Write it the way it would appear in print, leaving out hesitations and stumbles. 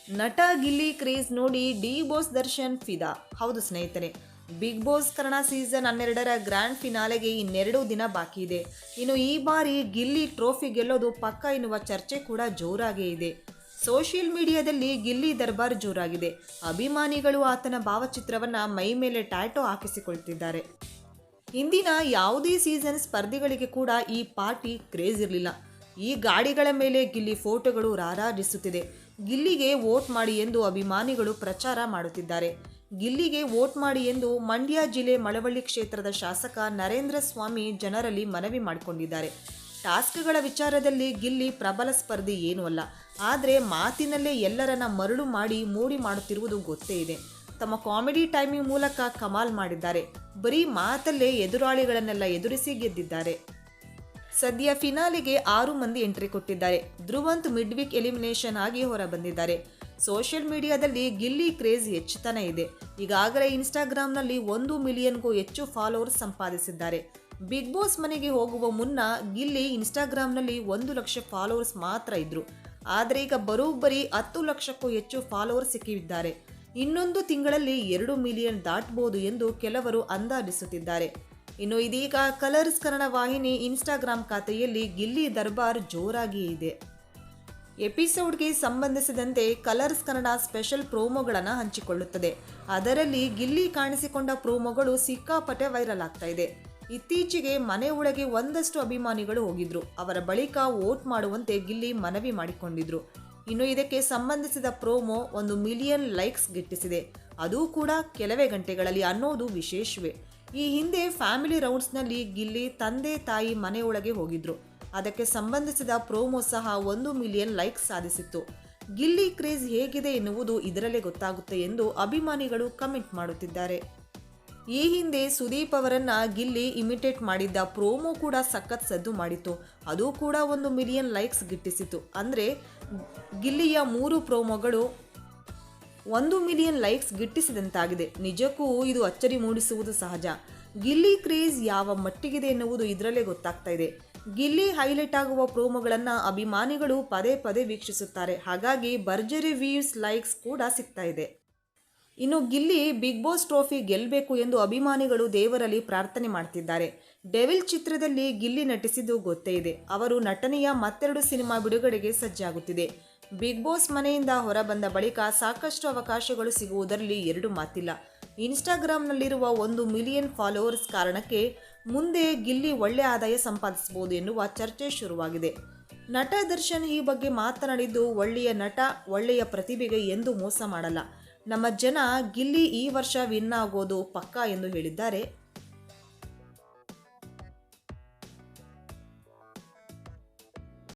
ನಟ ಗಿಲ್ಲಿ ಕ್ರೇಜ್ ನೋಡಿ D Boss Darshan ಫಿದಾ. ಹೌದು ಸ್ನೇಹಿತರೆ, ಬಿಗ್ ಬಾಸ್ ಕನ್ನಡ ಸೀಸನ್ 12ರ ಗ್ರ್ಯಾಂಡ್ ಫಿನಾಲೆಗೆ ಇನ್ನೆರಡು ದಿನ ಬಾಕಿ ಇದೆ. ಇನ್ನು ಈ ಬಾರಿ ಗಿಲ್ಲಿ ಟ್ರೋಫಿ ಗೆಲ್ಲೋದು ಪಕ್ಕ ಎನ್ನುವ ಚರ್ಚೆ ಕೂಡ ಜೋರಾಗೇ ಇದೆ. ಸೋಷಿಯಲ್ ಮೀಡಿಯಾದಲ್ಲಿ ಗಿಲ್ಲಿ ದರ್ಬಾರ್ ಜೋರಾಗಿದೆ. ಅಭಿಮಾನಿಗಳು ಆತನ ಭಾವಚಿತ್ರವನ್ನ ಮೈ ಮೇಲೆ ಟ್ಯಾಟೋ ಹಾಕಿಸಿಕೊಳ್ತಿದ್ದಾರೆ. ಹಿಂದಿನ ಯಾವುದೇ ಸೀಸನ್ ಸ್ಪರ್ಧಿಗಳಿಗೆ ಕೂಡ ಈ ಪಾರ್ಟಿ ಕ್ರೇಜ್ ಇರಲಿಲ್ಲ. ಈ ಗಾಡಿಗಳ ಮೇಲೆ ಗಿಲ್ಲಿ ಫೋಟೋಗಳು ರಾರಾಜಿಸುತ್ತಿದೆ. ಗಿಲ್ಲಿಗೆ ವೋಟ್ ಮಾಡಿ ಎಂದು ಅಭಿಮಾನಿಗಳು ಪ್ರಚಾರ ಮಾಡುತ್ತಿದ್ದಾರೆ. ಗಿಲ್ಲಿಗೆ ವೋಟ್ ಮಾಡಿ ಎಂದು ಮಂಡ್ಯ ಜಿಲ್ಲೆ ಮಳವಳ್ಳಿ ಕ್ಷೇತ್ರದ ಶಾಸಕ ನರೇಂದ್ರ ಸ್ವಾಮಿ ಜನರಲ್ಲಿ ಮನವಿ ಮಾಡಿಕೊಂಡಿದ್ದಾರೆ. ಟಾಸ್ಕ್ಗಳ ವಿಚಾರದಲ್ಲಿ ಗಿಲ್ಲಿ ಪ್ರಬಲ ಸ್ಪರ್ಧಿ ಏನೂ ಅಲ್ಲ, ಆದರೆ ಮಾತಿನಲ್ಲೇ ಎಲ್ಲರನ್ನ ಮರಳು ಮಾಡಿ ಮೋಡಿ ಮಾಡುತ್ತಿರುವುದು ಗೊತ್ತೇ ಇದೆ. ತಮ್ಮ ಕಾಮಿಡಿ ಟೈಮಿಂಗ್ ಮೂಲಕ ಕಮಾಲ್ ಮಾಡಿದ್ದಾರೆ. ಬರೀ ಮಾತಲ್ಲೇ ಎದುರಾಳಿಗಳನ್ನೆಲ್ಲ ಎದುರಿಸಿ ಗೆದ್ದಿದ್ದಾರೆ. ಸದ್ಯ ಫಿನಾಲಿಗೆ 6 ಮಂದಿ ಎಂಟ್ರಿ ಕೊಟ್ಟಿದ್ದಾರೆ. ಧ್ರುವಂತ್ ಮಿಡ್ ವೀಕ್ ಎಲಿಮಿನೇಷನ್ ಆಗಿ ಹೊರ ಬಂದಿದ್ದಾರೆ. ಸೋಷಿಯಲ್ ಮೀಡಿಯಾದಲ್ಲಿ ಗಿಲ್ಲಿ ಕ್ರೇಜ್ ಹೆಚ್ಚುತ್ತಾನೆ ಇದೆ. ಈಗಾಗಲೇ ಇನ್ಸ್ಟಾಗ್ರಾಮ್ನಲ್ಲಿ 1 ಮಿಲಿಯನ್ಗೂ ಹೆಚ್ಚು ಫಾಲೋವರ್ಸ್ ಸಂಪಾದಿಸಿದ್ದಾರೆ. ಬಿಗ್ ಬಾಸ್ ಮನೆಗೆ ಹೋಗುವ ಮುನ್ನ ಗಿಲ್ಲಿ ಇನ್ಸ್ಟಾಗ್ರಾಮ್ನಲ್ಲಿ 1 ಲಕ್ಷ ಫಾಲೋವರ್ಸ್ ಮಾತ್ರ ಇದ್ರು. ಆದರೆ ಈಗ ಬರೋಬ್ಬರಿ 10 ಲಕ್ಷಕ್ಕೂ ಹೆಚ್ಚು ಫಾಲೋವರ್ಸ್ ಸಿಕ್ಕಿದ್ದಾರೆ. ಇನ್ನೊಂದು ತಿಂಗಳಲ್ಲಿ 2 ಮಿಲಿಯನ್ ದಾಟಬಹುದು ಎಂದು ಕೆಲವರು ಅಂದಾಜಿಸುತ್ತಿದ್ದಾರೆ. ಇನ್ನು ಇದೀಗ ಕಲರ್ಸ್ ಕನ್ನಡ ವಾಹಿನಿ ಇನ್ಸ್ಟಾಗ್ರಾಮ್ ಖಾತೆಯಲ್ಲಿ ಗಿಲ್ಲಿ ದರ್ಬಾರ್ ಜೋರಾಗಿಯೇ ಇದೆ. ಎಪಿಸೋಡ್ಗೆ ಸಂಬಂಧಿಸಿದಂತೆ ಕಲರ್ಸ್ ಕನ್ನಡ ಸ್ಪೆಷಲ್ ಪ್ರೋಮೋಗಳನ್ನು ಹಂಚಿಕೊಳ್ಳುತ್ತದೆ. ಅದರಲ್ಲಿ ಗಿಲ್ಲಿ ಕಾಣಿಸಿಕೊಂಡ ಪ್ರೋಮೋಗಳು ಸಿಕ್ಕಾಪಟ್ಟೆ ವೈರಲ್ ಆಗ್ತಾ ಇದೆ. ಇತ್ತೀಚೆಗೆ ಮನೆ ಒಳಗೆ ಒಂದಷ್ಟು ಅಭಿಮಾನಿಗಳು ಹೋಗಿದ್ರು. ಅವರ ಬಳಿಕ ವೋಟ್ ಮಾಡುವಂತೆ ಗಿಲ್ಲಿ ಮನವಿ ಮಾಡಿಕೊಂಡಿದ್ರು. ಇನ್ನು ಇದಕ್ಕೆ ಸಂಬಂಧಿಸಿದ ಪ್ರೋಮೋ 1 ಮಿಲಿಯನ್ ಲೈಕ್ಸ್ ಗಿಟ್ಟಿಸಿದೆ. ಅದು ಕೂಡ ಕೆಲವೇ ಗಂಟೆಗಳಲ್ಲಿ ಅನ್ನೋದು ವಿಶೇಷವೇ. ಈ ಹಿಂದೆ ಫ್ಯಾಮಿಲಿ ರೌಂಡ್ಸ್ನಲ್ಲಿ ಗಿಲ್ಲಿ ತಂದೆ ತಾಯಿ ಮನೆಯೊಳಗೆ ಹೋಗಿದ್ರು. ಅದಕ್ಕೆ ಸಂಬಂಧಿಸಿದ ಪ್ರೋಮೋ ಸಹ 1 ಮಿಲಿಯನ್ ಲೈಕ್ಸ್ ಸಾಧಿಸಿತ್ತು. ಗಿಲ್ಲಿ ಕ್ರೇಜ್ ಹೇಗಿದೆ ಎನ್ನುವುದು ಇದರಲ್ಲೇ ಗೊತ್ತಾಗುತ್ತೆ ಎಂದು ಅಭಿಮಾನಿಗಳು ಕಮೆಂಟ್ ಮಾಡುತ್ತಿದ್ದಾರೆ. ಈ ಹಿಂದೆ ಸುದೀಪ್ ಅವರನ್ನ ಗಿಲ್ಲಿ ಇಮಿಟೇಟ್ ಮಾಡಿದ್ದ ಪ್ರೋಮೋ ಕೂಡ ಸಖತ್ ಸದ್ದು ಮಾಡಿತ್ತು. ಅದು ಕೂಡ 1 ಮಿಲಿಯನ್ ಲೈಕ್ಸ್ ಗಿಟ್ಟಿಸಿತು. ಅಂದರೆ ಗಿಲ್ಲಿಯ 3 ಪ್ರೋಮೋಗಳು 1 ಮಿಲಿಯನ್ ಲೈಕ್ಸ್ ಗಿಟ್ಟಿಸಿದಂತಾಗಿದೆ. ನಿಜಕ್ಕೂ ಇದು ಅಚ್ಚರಿ ಮೂಡಿಸುವುದು ಸಹಜ. ಗಿಲ್ಲಿ ಕ್ರೇಜ್ ಯಾವ ಮಟ್ಟಿಗಿದೆ ಎನ್ನುವುದು ಇದರಲ್ಲೇ ಗೊತ್ತಾಗ್ತಾ ಇದೆ. ಗಿಲ್ಲಿ ಹೈಲೈಟ್ ಆಗುವ ಪ್ರೋಮೋಗಳನ್ನು ಅಭಿಮಾನಿಗಳು ಪದೇ ಪದೇ ವೀಕ್ಷಿಸುತ್ತಾರೆ. ಹಾಗಾಗಿ ಭರ್ಜರಿ ವ್ಯೂಸ್ ಲೈಕ್ಸ್ ಕೂಡ ಸಿಗ್ತಾ ಇದೆ. ಇನ್ನು ಗಿಲ್ಲಿ ಬಿಗ್ ಬಾಸ್ ಟ್ರೋಫಿ ಗೆಲ್ಲಬೇಕು ಎಂದು ಅಭಿಮಾನಿಗಳು ದೇವರಲ್ಲಿ ಪ್ರಾರ್ಥನೆ ಮಾಡ್ತಿದ್ದಾರೆ. ಡೆವಿಲ್ ಚಿತ್ರದಲ್ಲಿ ಗಿಲ್ಲಿ ನಟಿಸಿದ್ದು ಗೊತ್ತೇ ಇದೆ. ಅವರು ನಟನೆಯ ಮತ್ತೆರಡು ಸಿನಿಮಾ ಬಿಡುಗಡೆಗೆ ಸಜ್ಜಾಗುತ್ತಿದೆ. ಬಿಗ್ ಬಾಸ್ ಮನೆಯಿಂದ ಹೊರಬಂದ ಬಳಿಕ ಸಾಕಷ್ಟು ಅವಕಾಶಗಳು ಸಿಗುವುದರಲ್ಲಿ ಎರಡು ಮಾತಿಲ್ಲ. ಇನ್ಸ್ಟಾಗ್ರಾಮ್ನಲ್ಲಿರುವ 1 ಮಿಲಿಯನ್ ಫಾಲೋವರ್ಸ್ ಕಾರಣಕ್ಕೆ ಮುಂದೆ ಗಿಲ್ಲಿ ಒಳ್ಳೆ ಆದಾಯ ಸಂಪಾದಿಸಬಹುದು ಎನ್ನುವ ಚರ್ಚೆ ಶುರುವಾಗಿದೆ. ನಟ ದರ್ಶನ್ ಈ ಬಗ್ಗೆ ಮಾತನಾಡಿದ್ದು, ಒಳ್ಳೆಯ ನಟ ಒಳ್ಳೆಯ ಪ್ರತಿಭೆಗೆ ಎಂದು ಮೋಸ ಮಾಡಲ್ಲ. ನಮ್ಮ ಜನ ಗಿಲ್ಲಿ ಈ ವರ್ಷ ವಿನ್ ಆಗೋದು ಪಕ್ಕಾ ಎಂದು ಹೇಳಿದ್ದಾರೆ.